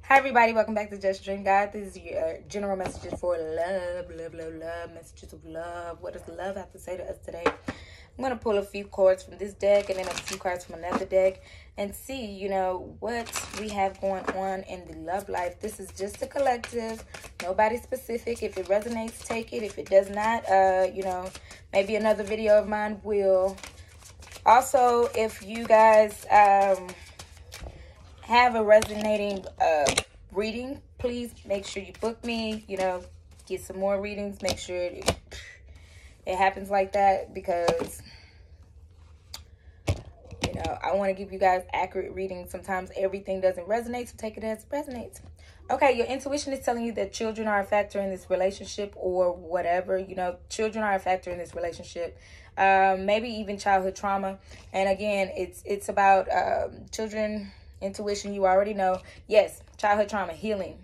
Hi everybody, welcome back to Just Dream God. This is your general messages for love, messages of love. What does love have to say to us today? I'm going to pull a few cards from this deck and then a few cards from another deck and see, what we have going on in the love life. This is just a collective, nobody specific. If it resonates, take it. If it does not, maybe another video of mine will. Also, if you guys have a resonating reading, please make sure you book me, get some more readings. Make sure it happens like that because I want to give you guys accurate readings. Sometimes everything doesn't resonate, so take it as it resonates. Okay, your intuition is telling you that children are a factor in this relationship or whatever. Children are a factor in this relationship. Maybe even childhood trauma. And again, it's about children. Intuition, you already know. Yes, childhood trauma, healing.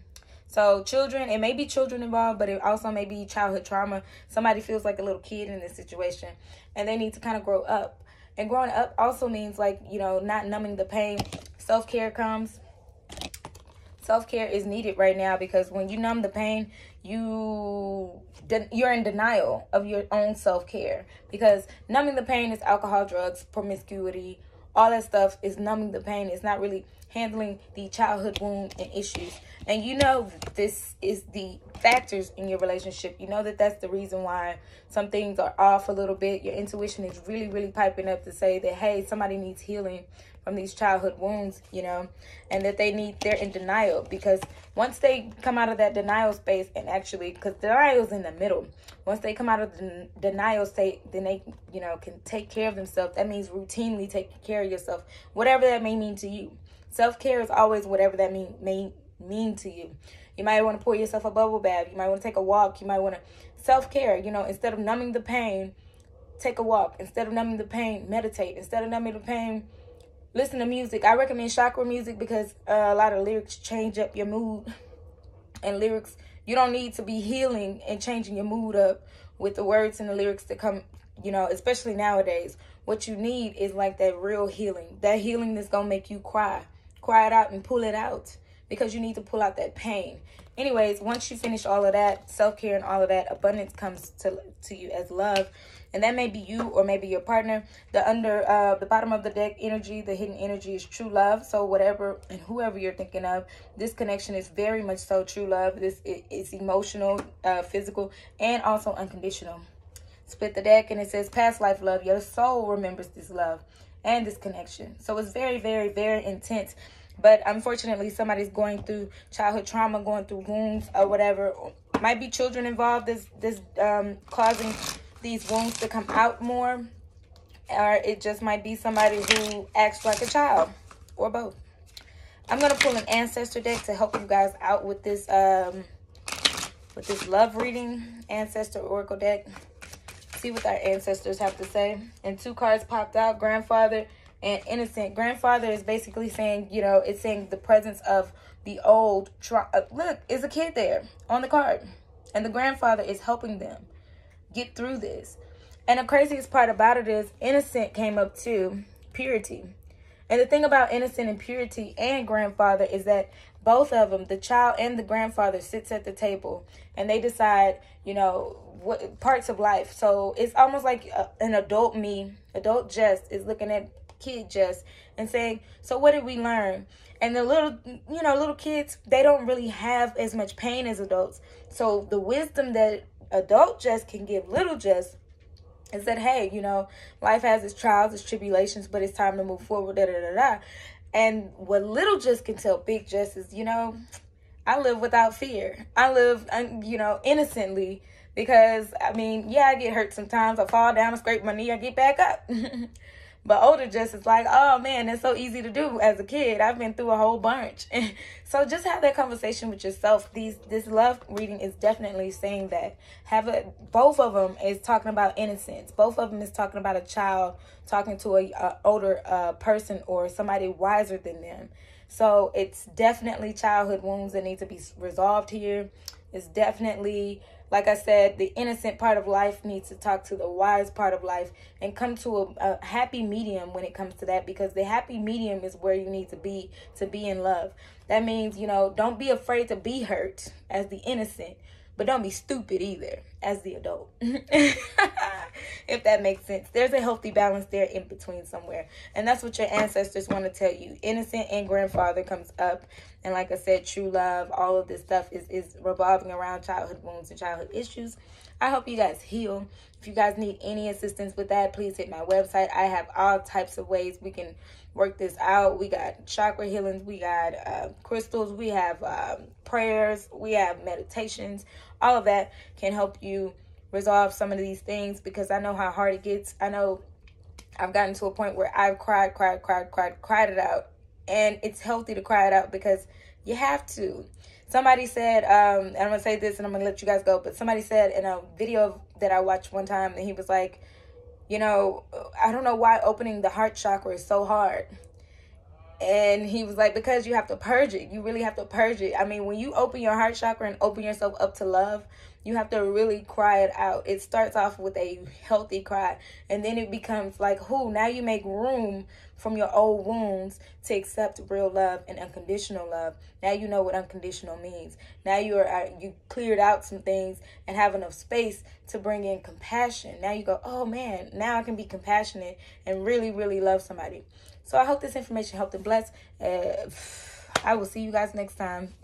So children, it may be children involved, but it also may be childhood trauma. Somebody feels like a little kid in this situation and they need to kind of grow up. And growing up also means not numbing the pain. Self-care comes. Self-care is needed right now because when you numb the pain, you're in denial of your own self-care, because numbing the pain is alcohol, drugs, promiscuity. All that stuff is numbing the pain. It's not really handling the childhood wound and issues. And this is the factors in your relationship. That's the reason why some things are off a little bit. Your intuition is really, really piping up to say that, hey, somebody needs healing from these childhood wounds, and that they're in denial. Because once they come out of that denial space, and actually, because denial is in the middle, once they come out of the denial state, then they, can take care of themselves. That means routinely taking care of yourself, whatever that may mean to you. Self-care is always whatever that may mean to you. You might want to pour yourself a bubble bath. You might want to take a walk. You might want to self-care, instead of numbing the pain, take a walk. Instead of numbing the pain, meditate. Instead of numbing the pain, listen to music. I recommend chakra music because a lot of lyrics change up your mood. And lyrics, you don't need to be healing and changing your mood up with the words and the lyrics that come, especially nowadays. What you need is like that real healing. That healing that's going to make you cry. Cry it out and pull it out because you need to pull out that pain. Anyways, once you finish all of that, self-care and all of that, abundance comes to you as love. And that may be you or maybe your partner. The bottom of the deck energy, the hidden energy is true love. So whatever and whoever you're thinking of, this connection is very much so true love. This is emotional, physical, and also unconditional. Split the deck and it says past life love. Your soul remembers this love and this connection. So it's very, very, very intense. But unfortunately, somebody's going through childhood trauma, going through wounds or whatever. Might be children involved. This causing these wounds to come out more, or it just might be somebody who acts like a child, or both. I'm gonna pull an ancestor deck to help you guys out with this love reading. Ancestor oracle deck. See what our ancestors have to say. And two cards popped out: grandfather and innocent. Grandfather is basically saying, it's saying the presence of the old. Look, is a kid there on the card, and the grandfather is helping them get through this. And the craziest part about it is innocent came up too, purity. And the thing about innocent and purity and grandfather is that both of them, the child and the grandfather, sits at the table and they decide, what parts of life. So it's almost like an adult Jess is looking at kid Jess and saying, so what did we learn? And the little kids, they don't really have as much pain as adults. So the wisdom that adult Jess can give little Jess is that, hey, life has its trials, its tribulations, but it's time to move forward, And what little Jess can tell big Jess is, I live without fear. I live, innocently, because, I get hurt sometimes. I fall down, I scrape my knee, I get back up. But older Jess is like, oh man, that's so easy to do as a kid. I've been through a whole bunch. So just have that conversation with yourself. This love reading is definitely saying that. Both of them is talking about innocence. Both of them is talking about a child talking to a older person or somebody wiser than them. So it's definitely childhood wounds that need to be resolved here. It's definitely Like I said, the innocent part of life needs to talk to the wise part of life and come to a happy medium when it comes to that, because the happy medium is where you need to be in love. That means, you know, don't be afraid to be hurt as the innocent, but don't be stupid either as the adult. If that makes sense. There's a healthy balance there in between somewhere. And that's what your ancestors want to tell you. Innocent and grandfather comes up. And like I said, true love, all of this stuff is revolving around childhood wounds and childhood issues. I hope you guys heal. If you guys need any assistance with that, please hit my website. I have all types of ways we can work this out. We got chakra healings, we got crystals, we have prayers, we have meditations. All of that can help you resolve some of these things, because I know how hard it gets. I know I've gotten to a point where I've cried it out. And it's healthy to cry it out, because you have to. Somebody said, and I'm going to say this and I'm going to let you guys go, but somebody said in a video that I watched one time, and he was like, you know, I don't know why opening the heart chakra is so hard. And he was like, because you have to purge it. You really have to purge it. I mean, when you open your heart chakra and open yourself up to love, you have to really cry it out. It starts off with a healthy cry, and then it becomes like, now you make room from your old wounds to accept real love and unconditional love. Now you know what unconditional means. Now you cleared out some things and have enough space to bring in compassion. Now you go, oh man, now I can be compassionate and really, really love somebody. So I hope this information helped and blessed. I will see you guys next time.